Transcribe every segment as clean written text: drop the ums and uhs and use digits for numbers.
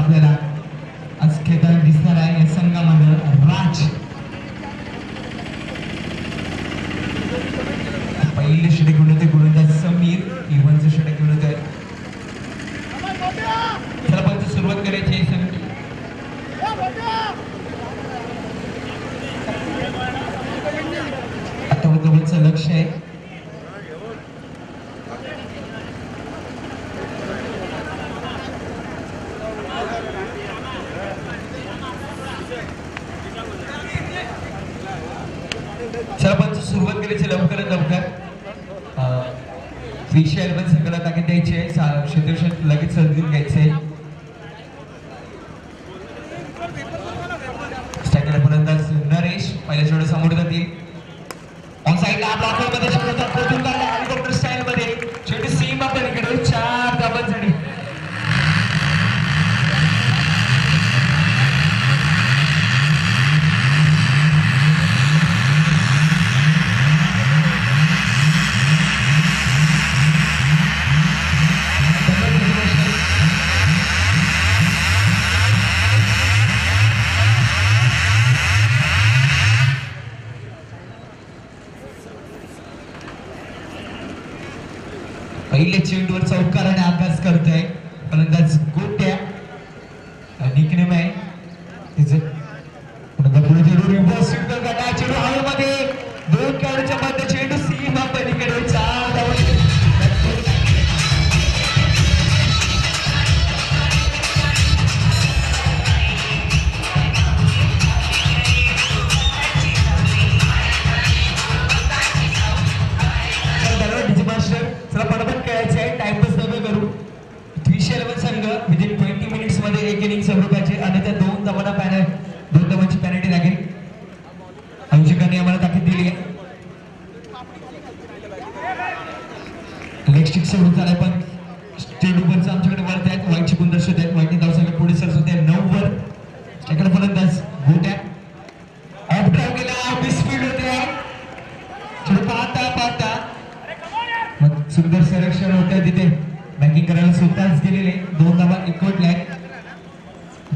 आपल्याला आज खेळताना दिसणार आहे या संघामध्ये राज. पहिले षटक घेऊन होते गोलंदाज समीर, इव्हनचं षटक घेऊन होते. चला पण सुरुवात करायची आहे. आता वरचं लक्ष आहे. सरपंच सुरुवात करायची लवकरात लवकर. 311 संघाला ताकीद द्यायची आहे. क्षेत्ररक्षक लगेच समजून घ्यायचंय. स्ट्रायकर फलंदाज नरेश पहिल्या चेंडू समोर जातील. ऑन साइडला ब्लॉकर मध्ये चेंडू पोहोचून काढला हेलिकॉप्टर स्टाईल मध्ये. चेंडू सीमा पलीकडे 4 धावांसाठी. पहिले चेंडूवर चौकाराने अभ्यास करतोय फलंदाज गोट्या. निकनेम आहे तिचं. पुढे चेंडू रिव्हर्स स्वीप करताना चेंडू हवेमध्ये 2 खेळाडूच्या मध्ये चेंडू सीमा पलीकडे 4 धावा. विदिन 20 मिनिट्स मध्ये एक इनिंग संपली पाहिजे आणि त्या 2 धावांची पॅनल्टी लागेल. आयोजकांनी आम्हाला ताकीद दिली आहे. लेग स्टिक सोडून झालाय पण चेंडू पंच आमच्याकडे वळत आहेत. व्हाईटची गुण दर्शवत आहेत. व्हाईटने धावसंख्या पुढे सरसवत आहे 9 वर. स्ट्रायकर फलंदाज गोट्या ऑफ ड्राइव्ह केला. मिसफील्ड होते. चेंडू पाहता मग सुंदर संरक्षण होतं तिथे. बॅटिंग करायला स्वतःच गेलेले. 2 धावा एकवटल्या.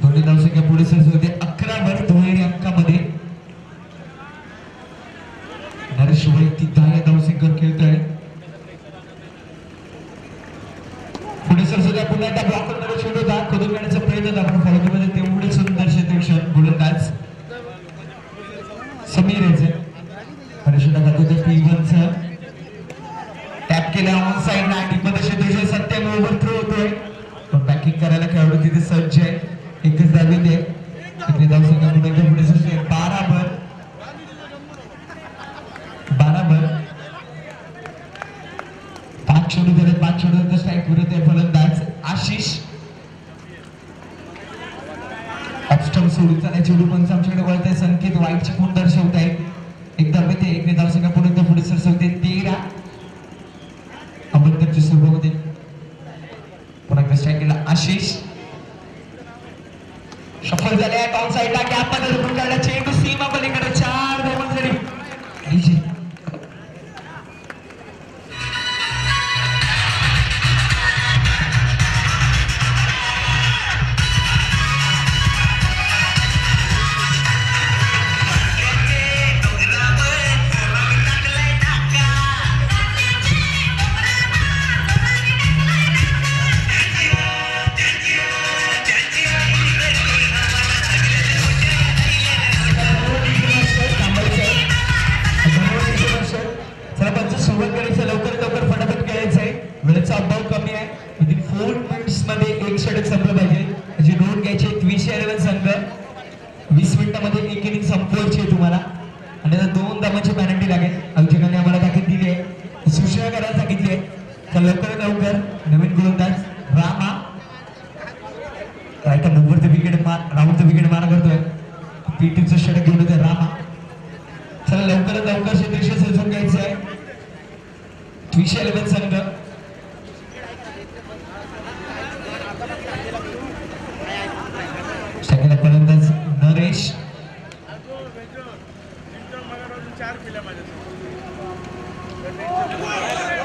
दोन्ही धावसंख्या पुढे सरसवते 11 वर दुहेरी अंकामध्ये. नरेश वैयक्तिक 10 या धावसंख्येवर खेळतोय. पुढे सरसवते पुन्हा एकदा ब्लॉकर मध्ये चेंडू होता. खोदून काढण्याचा प्रयत्न होता पण फलंदाजीमध्ये तेवढे सुंदर क्षेत्ररक्षण गोलंदाज समीर याचे. षटकात होते P1चं टॅप केला ऑन साइड ना. टीममध्ये क्षेत्ररक्षण सत्यम ओव्हर थ्रो होतोय पण बॅकिंग करायला खेळाडू तिथे सज्ज आहे. एकच धाव येते. इकडे धावसंख्या पुढे सरसवते 12 वर. 5 चेंडू झाले. 5 चेंडू स्ट्राईक विरुद्ध फलंदाज आशिष. ऑफस्टम सोडून चालय. चेंडू पंच आमच्याकडे वळत आहे. संकेत वाईटची गुण दर्शवत आहे. एक धाव येते. एकने धावसंख्या पुढे सरसवते 13. अंबेडकरची सुरुवात होते. पुन्हा स्ट्राईक केला आशिष. सफल झाले. ऑन साइडला गॅप मध्ये रोखून काढला. चेंडू सीमा पलीकडे 4 धावांसाठी. वेळेचा अभाव कमी आहे. विदिन 4 मिनिट्स मध्ये एक षटक संपलं पाहिजे. त्याची नोंद घ्यायची. 311 संघ 20 मिनिटांमध्ये एक इनिंग संपवायची आहे तुम्हाला आणि त्याला 2 धावांची पॅनल्टी लागेल. आयोजकांनी आम्हाला ताकीद दिली आहे. सूचना करायला सांगितली आहे. तर लवकरात लवकर नवीन गोलंदाज रामा राईट नंबरचं विकेट राऊंडचं विकेट मारा करतोय. P2चं षटक घेऊन येतोय रामा. चला लवकरात लवकर क्षेत्ररक्षण सजवून घ्यायचं आहे. 311 संघ फलंदाज नरेश.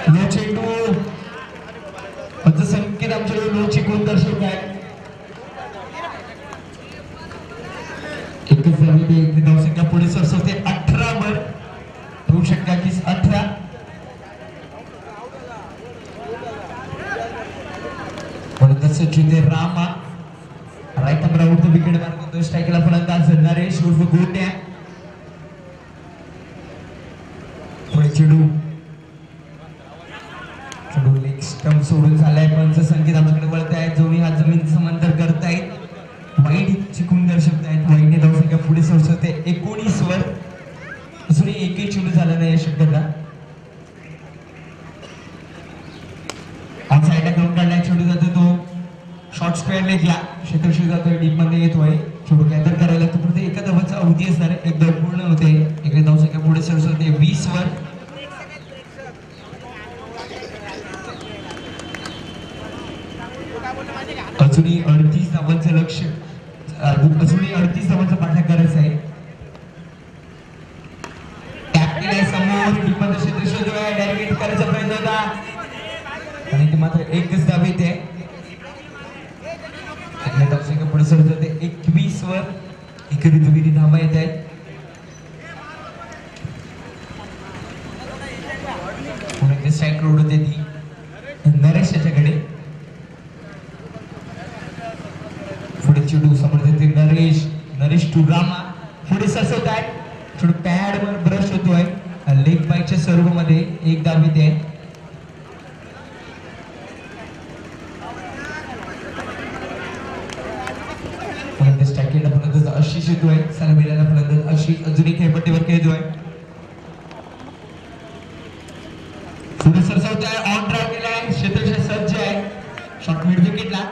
लो चेंडू संकेत आमच्याकडे लोची गुण दर्शवत आहे. एकच धाव येते धावसंख्या पुढे सरसवते 18 वर होऊ शकता की 18 परंतु Sachin Rama right number out wicket मारतो स्ट्राईकला फलंदाज नरेश उर्फ गोट्या पुढे चेडू लेग स्टंप सोडून झालाय पंच संकेत आमच्याकडे वळत आहेत दोन्ही हात जमीन समांतर करतायत वाईट चिकून दर्शवतायत वाईटने धावसंख्या पुढे सरसवते 19 वर अजूनही एकही चेंडू झाला नाही शक्यता ऑन साइडला ग्राउंड काढलाय चेंडू जातो तो शॉर्ट स्क्वेअर लेगला क्षेत्रक्षेत्र जातोय डीप मध्ये येतोय चेंडू गॅदर करायला तो प्रत्येक एका धावाचा अवधी असणार आहे एक धाव पूर्ण होते एक धावसंख्या पुढे सरसवते 20 वर अजूनही 38 धावांचं लक्ष अजूनही 38 धावांचा पाठलाग करायचा आहे टॅप केलाय समोर डिफेंडर क्षेत्र शोधतोय डायरेक्ट करायचा प्रयत्न होता आणि ते मात्र एकच धाव येते धावसंख्या पुढे सरसवते 21 वर एकेरी दुहेरी धावा येत आहेत पुणे स्ट्राईक रोड होते ती नरेश याच्याकडे पुढे चेंडू समोर देते नरेश टू रामा पुढे सरसवत आहे चेंडू पॅड वर ब्रश होतोय लेग बाईकच्या स्वरूपामध्ये एक धाव येते फलंदाज आशिष येतोय सलमीला फलंदाज आशिष अजूनही खेळपट्टीवर खेळतोय पुढे सरसवतोय ऑन ड्राइव्ह केलाय क्षेत्रक्षेत्र सज्ज आहे शॉट मिड विकेटला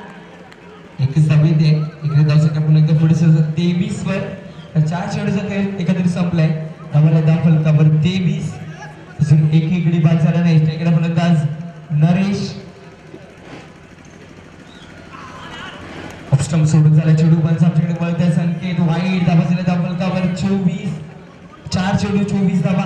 एकच धाव येते इकडे धावसंख्या पुन्हा एकदा पुढे सरसवत 23 वर 4 चेंडूचा खेळ एकत्रित संपलाय धावाला दाखल कावर 23 अजून एकही गडी बाद झाला नाही इकडे फलंदाज नरेश स्टंप सोडून झाला चेंडू पण आमच्याकडे वळत संकेत वाईट धावा झाला धावल कावर 24 4 चेंडू 24 धावा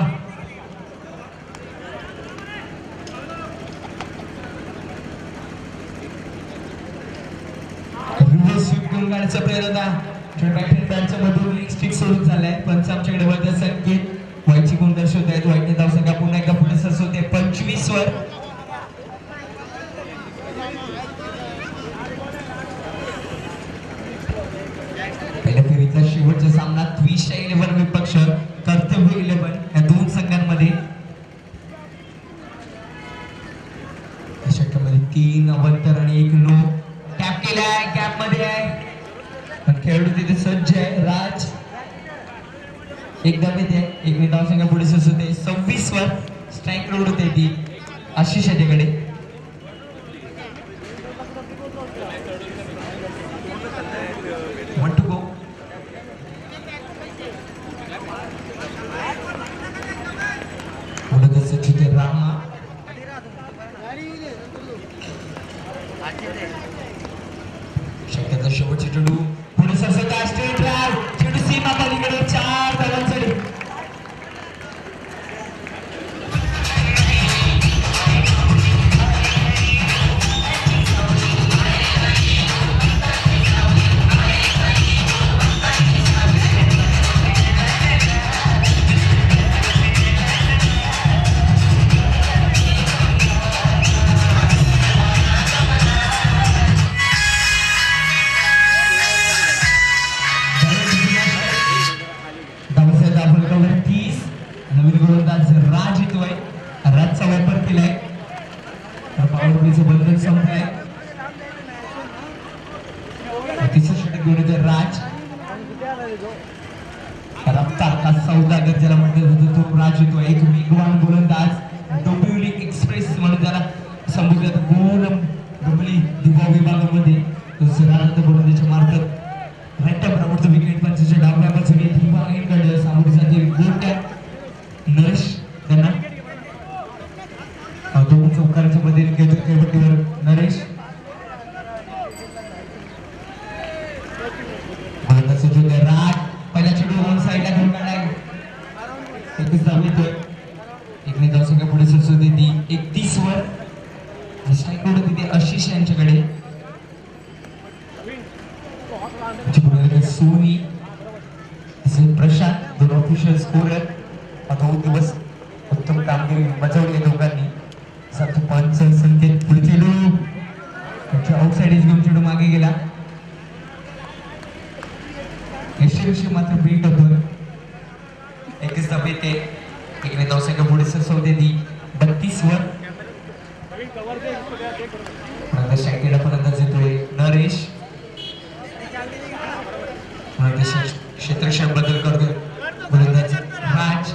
रिव्हर्स स्वीप करून गाडीचा प्रयत्न होता बॅटिंग बॅटच्या मधून लेग स्टिक सोडून झालाय पंच आमच्याकडे वळत संकेत वाईटची गुण दर्शवत आहेत वाईटने धावसंख्या पुन्हा एकदा पुढे सरसवते 25 वर शेवटचा सामना त्विष्ट 11 विपक्ष कर्तव्य 11 या दोन संघांमध्ये षटकामध्ये 3 अवंतर आणि 1 नो टॅप केलाय कॅप मध्ये आहे खेळाडू तिथे सज्ज आहे राज एकदा येते एक धावसंख्या पुढे सरसवते 26 वर स्ट्राईक रोड होते ती आशिष याच्याकडे रामा शक्यता शेवटची चेंडू पुढे सरसवता स्ट्रेट ड्राइव्ह चेंडू सीमा पलीकडे 4 धावांसाठी राज येतोय राजचा वापर केलाय पावरप्लेचं बंधन संपलंय तिसरं षटक घेऊन येतोय राज रफ्तार सौदागर ज्याला म्हटलं जातं तो राज येतोय एक वेगवान गोलंदाज डोंबिवली एक्सप्रेस म्हणून त्याला संबोधलं जातं डोंबिवली दिवा विभागामध्ये गोलंदाजाच्या मार्फत राईट प्रमुख विकेट पंचच्या डाव्या बाजूने दिवा इनकडे सामोरे जाते गोट्या नरेश त्यांना दोन चौकारांच्या मध्ये खेळपट्टीवर नरेश राज पहिला चेंडू ऑन साइडला घेऊन काढलाय एकच धाव येतोय एकने धावसंख्या पुढे सरसवते ती 31 वर स्ट्राईक रोड तिथे आशिष यांच्याकडे सोनी प्रशांत दोन ऑफिशियल स्कोरर 2 दिवस उत्तम कामगिरी बजावली दोघांनी. सात पंच संकेत पुढे चेडू आउटसाइड एज घेऊन चेडू मागे गेला. यशस्वी मात्र बीट होतो. एकच धाव येते. इकडे धावसंख्या पुढे सरसवते ती 32 वर. शँकेला फलंदाज येतोय नरेश. क्षेत्रक्षण बदल करतोय गोलंदाज राज.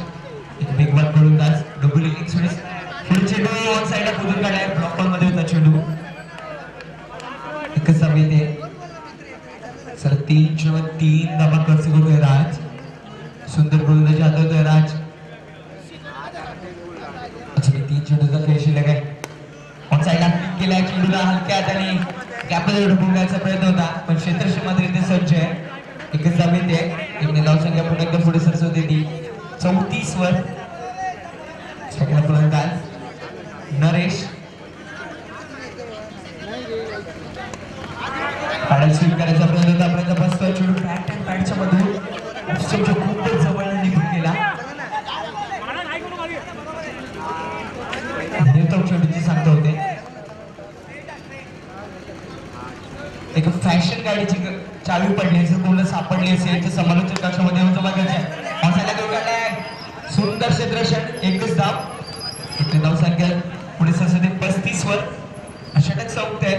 एक बिग वन गोलंदाज डबल एक्सप्रेस पुढे चेंडू ऑन साइडला कुदून काढलाय. ब्लॉक बॉल मध्ये होता चेंडू. एकच धाव येते. सर 3 धावा खर्च करतोय राज. सुंदर गोलंदाजी हाताळतोय राज. अच्छा 3 चेंडूचा खेळ शिल्लक आहे. ऑन साइडला क्लिक केलाय चेंडूला हलक्या हाताने कॅपमध्ये ढकलण्याचा प्रयत्न होता पण क्षेत्रक्षण मात्र इथे सज्ज आहे. एकच धाव येते. एक धावसंख्या पुन्हा एकदम पुढे सरसवते ती 34 वर. सेकंड फलंदाज नरेश. पॅडल स्वीप करायचा प्रयत्न होता. प्रयत्न बसतोय चेंडू बॅट अँड पॅडच्या मधून खूपच जवळ निघून गेला. चेंडूची सांगता होते. एक फॅशन गाडीची चावी पडली असेल कोणाला सापडली असेल तर समालोचन कक्षामध्ये येऊन जमा करायचे. सुंदर क्षेत्रक्षण एकच धाव. इकडे धावसंख्या पुढे सरसते 35 वर. षटक संपते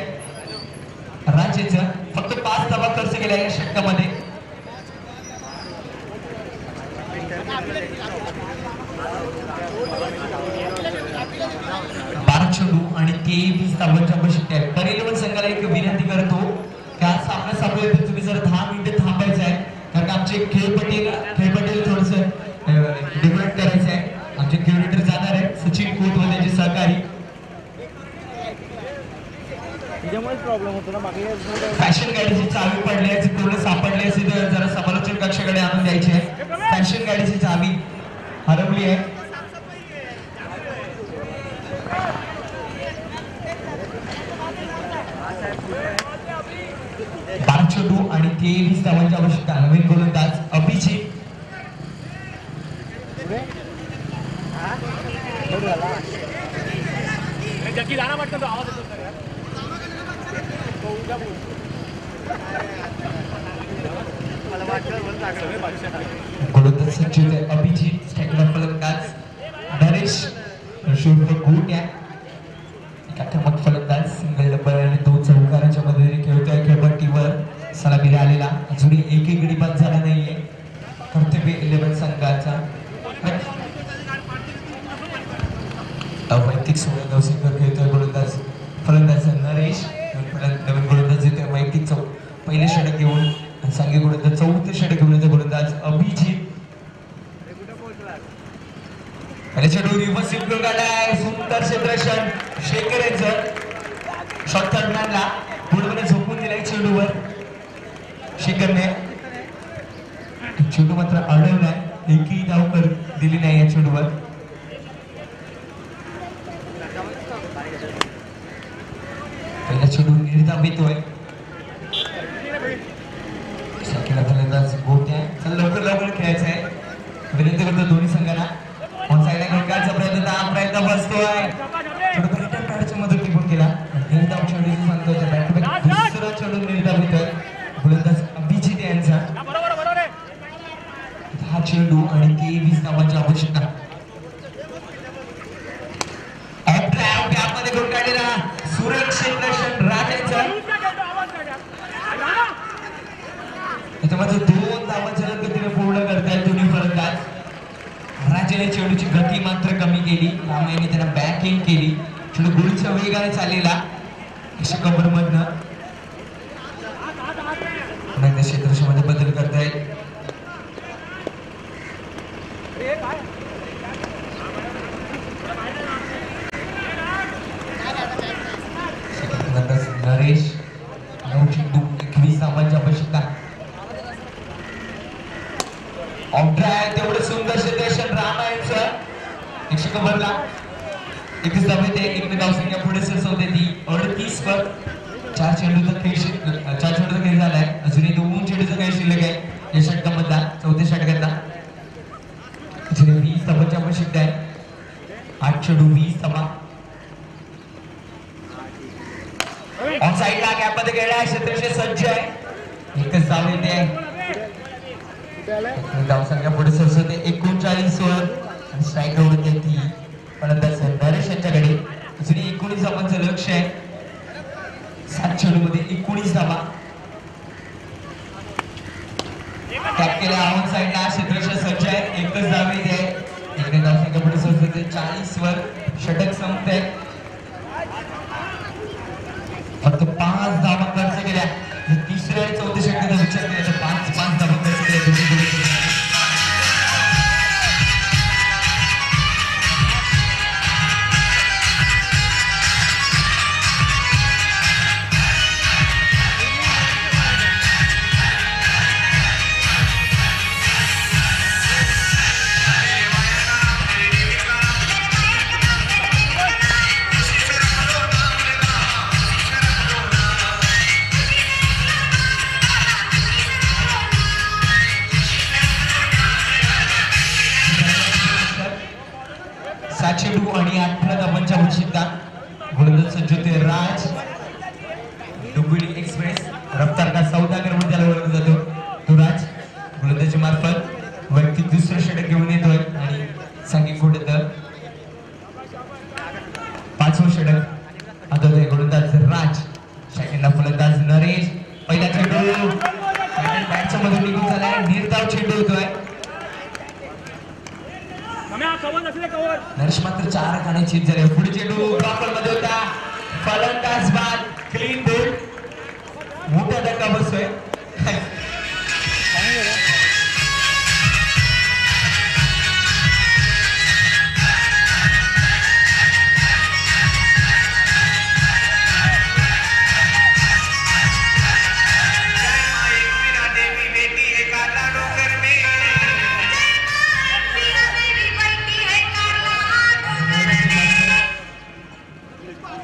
राज्याचं. फक्त 5 धावा खर्च केल्या या षटकामध्ये. चेंडू आणि 23 धावांच्या आवश्यकता आहे. तर 11 संघाला एक विनंती करतो की आज सामना चालू आहे तुम्ही जर 10 मिनिटे थांबायचं आहे कारण आमचे खेळपटेल थोडस डेव्हलप करायचं आहे. आमचे क्युरेटर जाणार आहे सचिन कोट व त्याचे सहकारी. फॅशन गाडीची चावी पडली आहे पूर्ण सापडली असेल तर जरा समालोचन कक्षाकडे आणून द्यायची आहे. फॅशन गाडीची चावी हरवली आहे. चेंडू आणि 23 धावांची आवश्यकता. नवीन गोलंदाज अभिजित. गोलंदाज सचिन अभिजित. स्ट्रायकर फलंदाज नरेश गोट्या. आक्रमक फलंदाज सिंगल डबल आणि 2 चौकाराच्या मदतीने खेळतोय खेळपट्टीवर. सलामीला आलेला अजूनही एकही गडी बाद झाला नाहीये कर्तव्य 11 संघाचा. वैयक्तिक 16 धावसंख्या खेळतोय गोलंदाज फलंदाज नरेश. नवीन गोलंदाज येतोय वैयक्तिक पहिले षटक घेऊन सांघिक गोलंदाज 4थे षटक घेऊन येतो गोलंदाज अभिजित. चेंडू रिव्हर्स इम्प्रूव काढाय. सुंदर क्षेत्रक्षण शेखर यांचं शॉट थर्डमॅनला पुढे झोपून दिलाय चेंडूवर शेखरने. चेंडू मात्र अडवलाय. एकही धाव दिली नाही या चेंडूवर. पहिला चेंडू निर्धाव येतोय. फलंदाज गोट्या. लवकर खेळायचं आहे. विनंती करतो दोन्ही संघांना. ऑन साइडला खेळण्याचा प्रयत्न बसतोय. चेंडू मधून टिपून केला. निर्धाव चेंडू सांगतोय बॅक टू बॅक दुसरा चेंडू निर्धाव येतोय गोलंदाज अभिजित यांचा. 10 चेंडू आणि 23 धावांची आवश्यकता. मध्ये गोल काढलेला सुरेख क्षेत्रक्षण राजांचा. त्याच्यामध्ये 2 धावांच्या गतीने पूर्ण करतायत दोन्ही फलंदाज. राजाने चेंडूची गती मात्र कमी केली. रामायने त्यांना बॅक इन केली. चेंडू गोळीच्या वेगाने चाललेला कव्हर मधनं क्षेत्रक्षणामध्ये बदल करतायत. नरेश 9 चेंडू 21 धावांची आवश्यकता. तेवढं सुंदर क्षेत्रक्षण रामायणचं 100 कव्हरला. एकच धाव येते. एक धावसंख्या पुढे सरसवते ती 38 वर. 4 चेंडूचा खेळ झालाय. अजूनही 2 एकच धाव येते धावसंख्या पुढे सरसवते 39 वर स्ट्राईक आउट होते ती फलंदाज नरेश यांच्याकडे दुसरी 19 धावांचं लक्ष आहे 7 चेंडूमध्ये 19 धावा टॅप केल्या ऑन साइडला क्षेत्ररक्षक सज्ज आहे एकच धाव येते इकडे धावसंख्या पुढे सरसवते 40 वर षटक संपते फक्त 5 धावा खर्च केल्या तिसऱ्या आणि चौथ्या षटकाचा विचार केला तर 5 धावा खर्च केल्या चेंडू आणि 18 धावांच्या आवश्यकता गोलंदाज सज्ज होते राज डुबुली एक्सप्रेस रफ्तार का सौदागर म्हणून त्याला ओळखला जातो तो राज गोलंदाजी मार्फत वैयक्तिक दुसरं षटक घेऊन येतोय आणि सांघिक गोलंदाज 5वं षटक आता गोलंदाज राज सेकंडला फलंदाज नरेश पहिला चेंडू बॅटच्या मधून निघून झालाय निर्धाव चेंडू होतोय नरेश मात्र 4 रनाने चीज झाले पुढे चेंडू ड्रॉपर मध्ये होता फलंदाज बाद क्लीन बोल्ड मोठा धक्का बसतोय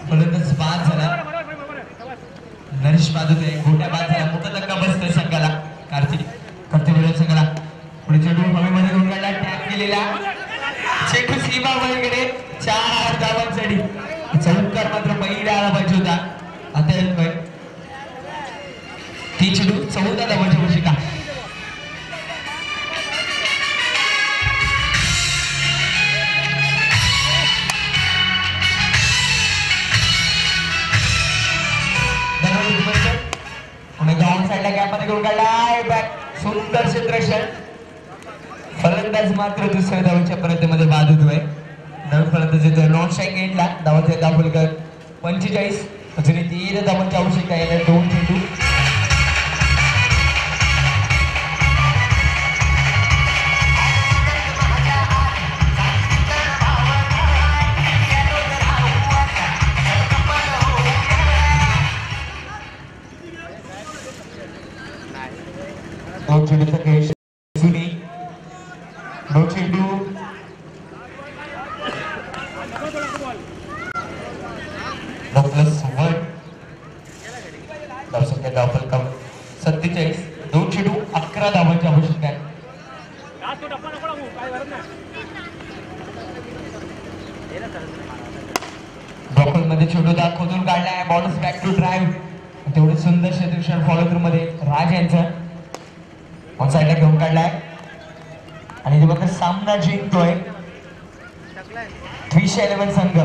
फलंदाज बाद झाला नरेश बाद होते गोट्या बाद झाला मोठा धक्का बसतोय संघाला कार्तिक कर्तव्य संघाला पुढे चेंडू हवेमध्ये घेऊन काढला टॅप केलेला चेंडू सीमा वळीकडे 4 धावांसाठी चौकार मात्र पहिला आला पाहिजे होता आता येतोय ती चेंडू 14 धावांच्या वशिका सुंदर क्षेत्ररक्षण फलंदाज मात्र दुसऱ्या धावांच्या पर्यंतमध्ये बाद होतोय नवीन फलंदाज येतोय नॉन स्ट्राईक एंडला धावाचे दाखवलकर 45 अजूनही 3 धावांची आवश्यकता आहे 2 चेंडू धावसंख्या धावफल कम 47 2 चेंडू 11 धावांची आवश्यकता आहे ब्लॉकल मध्ये चेंडू दाखवून काढलाय बॉलच बॅक टू ड्राइव्ह तेवढे सुंदर क्षेत्ररक्षण फॉलो थ्रू मध्ये राज यांचं ऑन साइडला घेऊन काढलाय आणि ते बघा सामना जिंकतोय 311 संघ